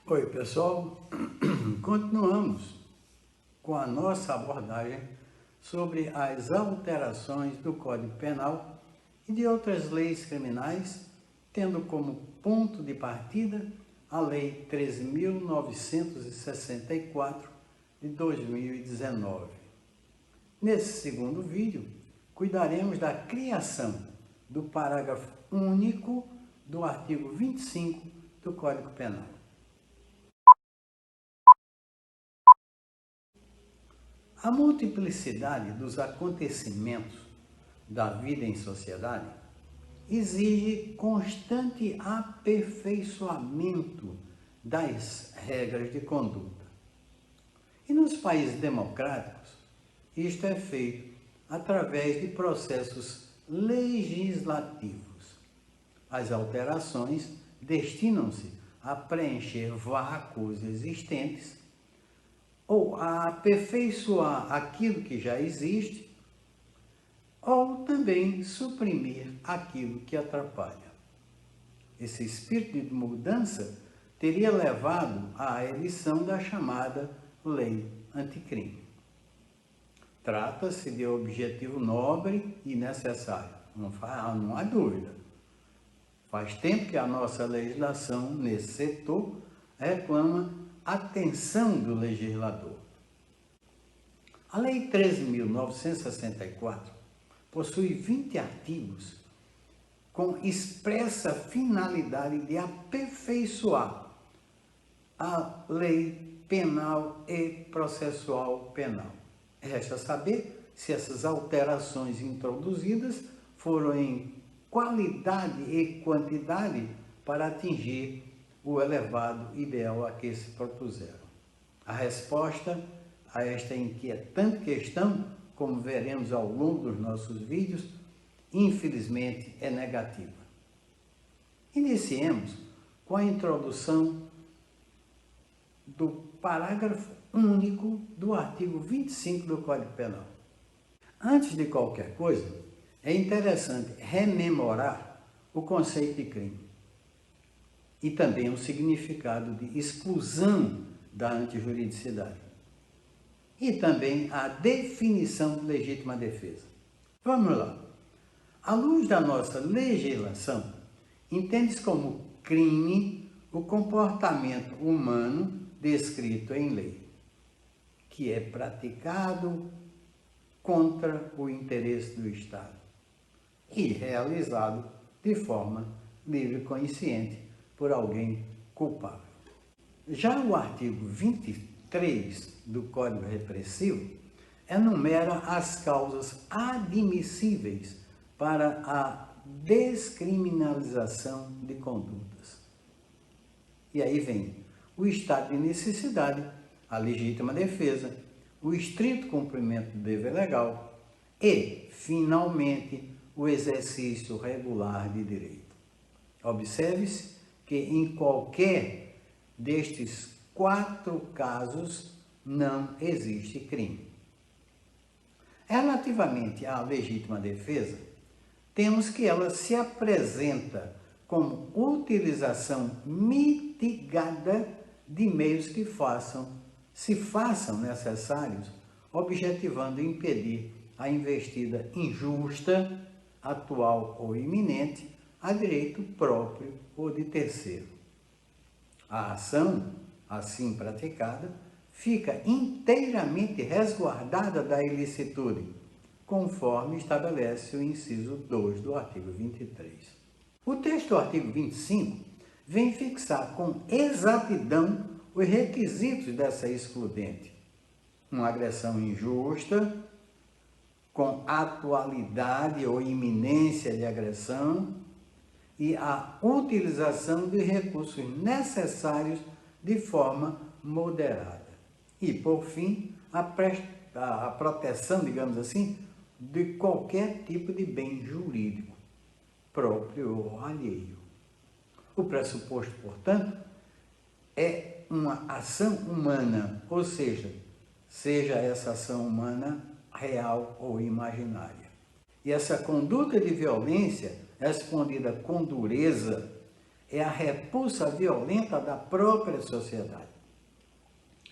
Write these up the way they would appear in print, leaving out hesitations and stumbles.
Oi, pessoal. Continuamos com a nossa abordagem sobre as alterações do Código Penal e de outras leis criminais, tendo como ponto de partida a Lei 13.964 de 2019. Nesse segundo vídeo, cuidaremos da criação do parágrafo único do artigo 25 do Código Penal. A multiplicidade dos acontecimentos da vida em sociedade exige constante aperfeiçoamento das regras de conduta. E nos países democráticos, isto é feito através de processos legislativos. As alterações destinam-se a preencher vácuos existentes ou a aperfeiçoar aquilo que já existe, ou também suprimir aquilo que atrapalha. Esse espírito de mudança teria levado à edição da chamada Lei Anticrime. Trata-se de objetivo nobre e necessário, não há dúvida. Faz tempo que a nossa legislação nesse setor reclama atenção do legislador. A Lei 13.964 possui 20 artigos com expressa finalidade de aperfeiçoar a lei penal e processual penal. Resta saber se essas alterações introduzidas foram em qualidade e quantidade para atingir o elevado ideal a que se propuseram. A resposta a esta inquietante questão, como veremos ao longo dos nossos vídeos, infelizmente é negativa. Iniciemos com a introdução do parágrafo único do artigo 25 do Código Penal. Antes de qualquer coisa, é interessante rememorar o conceito de crime e também o significado de exclusão da antijuridicidade e também a definição de legítima defesa. Vamos lá. À luz da nossa legislação, entende-se como crime o comportamento humano descrito em lei, que é praticado contra o interesse do Estado e realizado de forma livre e consciente por alguém culpável. Já o artigo 23 do Código Repressivo enumera as causas admissíveis para a descriminalização de condutas. E aí vem o estado de necessidade, a legítima defesa, o estrito cumprimento do dever legal e, finalmente, o exercício regular de direito. Observe-se que em qualquer destes 4 casos não existe crime. Relativamente à legítima defesa, temos que ela se apresenta como utilização mitigada de meios que se façam necessários, objetivando impedir a investida injusta, atual ou iminente, a direito próprio ou de terceiro. A ação, assim praticada, fica inteiramente resguardada da ilicitude, conforme estabelece o inciso 2 do artigo 23. O texto do artigo 25 vem fixar com exatidão os requisitos dessa excludente: uma agressão injusta, com atualidade ou iminência de agressão, e a utilização de recursos necessários de forma moderada. E, por fim, a proteção, digamos assim, de qualquer tipo de bem jurídico, próprio ou alheio. O pressuposto, portanto, é uma ação humana, ou seja essa ação humana real ou imaginária. E essa conduta de violência, respondida com dureza, é a repulsa violenta da própria sociedade.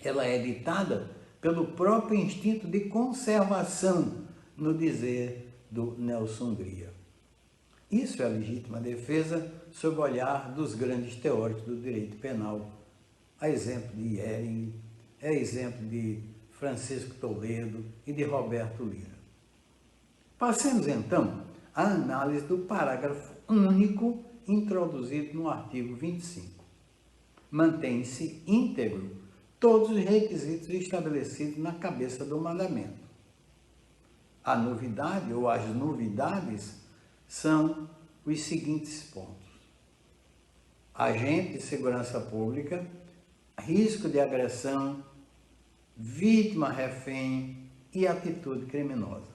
Ela é ditada pelo próprio instinto de conservação, no dizer do Nelson Hungria. Isso é a legítima defesa sob o olhar dos grandes teóricos do direito penal, a exemplo de Ehring, a exemplo de Francisco Toledo e de Roberto Lira. Passemos então à análise do parágrafo único introduzido no artigo 25. Mantém-se íntegro todos os requisitos estabelecidos na cabeça do mandamento. A novidade ou as novidades são os seguintes pontos: agente de segurança pública, risco de agressão, vítima refém e atitude criminosa.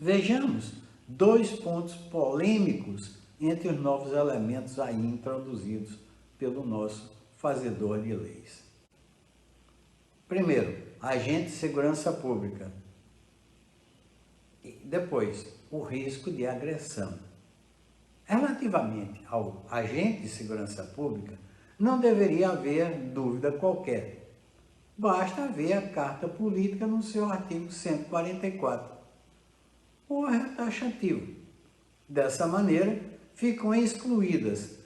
Vejamos dois pontos polêmicos entre os novos elementos aí introduzidos pelo nosso fazedor de leis. Primeiro, agente de segurança pública. E depois, o risco de agressão. Relativamente ao agente de segurança pública, não deveria haver dúvida qualquer. Basta ver a Carta Política no seu artigo 144, o taxativo. Dessa maneira, ficam excluídas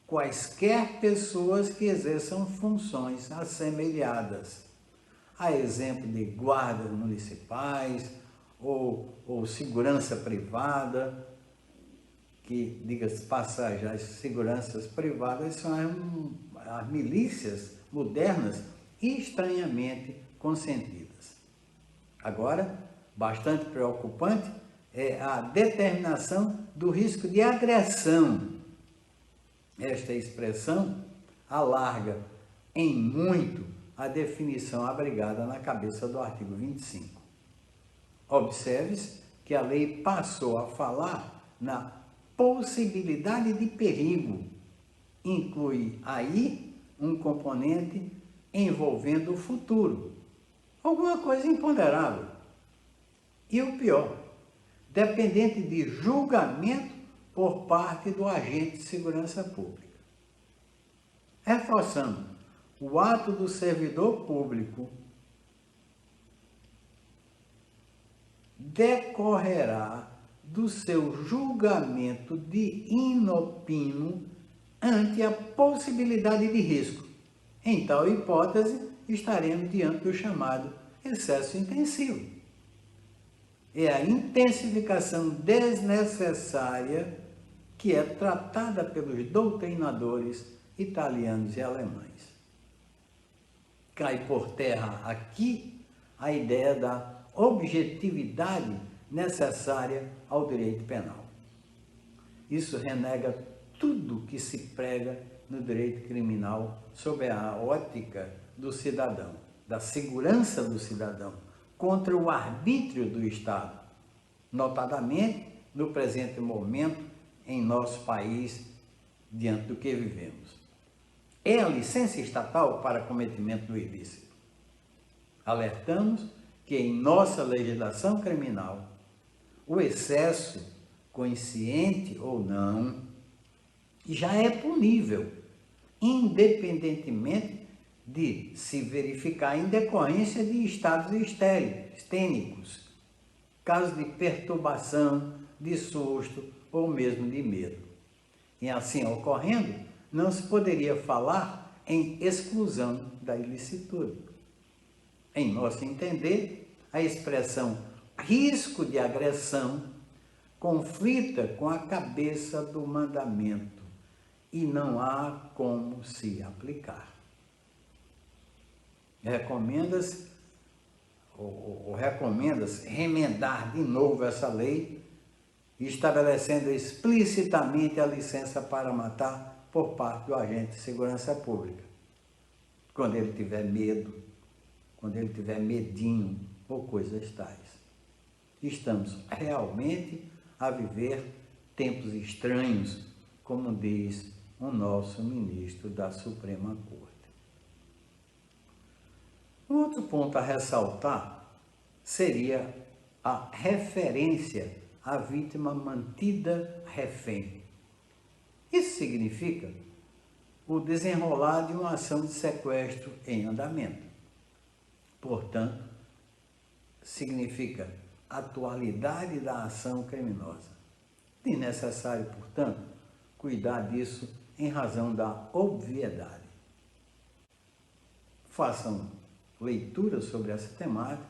quaisquer pessoas que exerçam funções assemelhadas, a exemplo de guardas municipais ou segurança privada, que, diga-se de passagem, as seguranças privadas são as milícias modernas estranhamente consentidas. Agora, bastante preocupante é a determinação do risco de agressão. Esta expressão alarga em muito a definição abrigada na cabeça do artigo 25. Observe-se que a lei passou a falar na possibilidade de perigo. Inclui aí um componente envolvendo o futuro, alguma coisa imponderável. E o pior, dependente de julgamento por parte do agente de segurança pública. Reforçando, o ato do servidor público decorrerá do seu julgamento de inopino ante a possibilidade de risco. Em tal hipótese, estaremos diante do chamado excesso intensivo. É a intensificação desnecessária que é tratada pelos doutrinadores italianos e alemães. Cai por terra aqui a ideia da objetividade necessária ao direito penal. Isso renega tudo que se prega no direito criminal sob a ótica do cidadão, da segurança do cidadão, contra o arbítrio do Estado, notadamente no presente momento em nosso país, diante do que vivemos. É a licença estatal para cometimento do ilícito. Alertamos que em nossa legislação criminal, o excesso, consciente ou não, já é punível, independentemente de se verificar em decorrência de estados histéricos, casos de perturbação, de susto ou mesmo de medo. E assim ocorrendo, não se poderia falar em exclusão da ilicitude. Em nosso entender, a expressão risco de agressão conflita com a cabeça do mandamento e não há como se aplicar. Recomenda-se remendar de novo essa lei, estabelecendo explicitamente a licença para matar por parte do agente de segurança pública, quando ele tiver medo, quando ele tiver medinho ou coisas tais. Estamos realmente a viver tempos estranhos, como diz o nosso ministro da Suprema Corte. Um outro ponto a ressaltar seria a referência à vítima mantida refém. Isso significa o desenrolar de uma ação de sequestro em andamento. Portanto, significa atualidade da ação criminosa. É necessário, portanto, cuidar disso em razão da obviedade. Façam leitura sobre essa temática,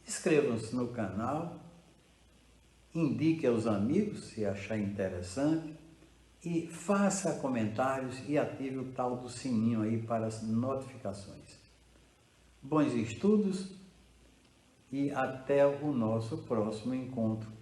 inscrevam-se no canal, indique aos amigos se achar interessante e faça comentários e ative o tal do sininho aí para as notificações. Bons estudos e até o nosso próximo encontro.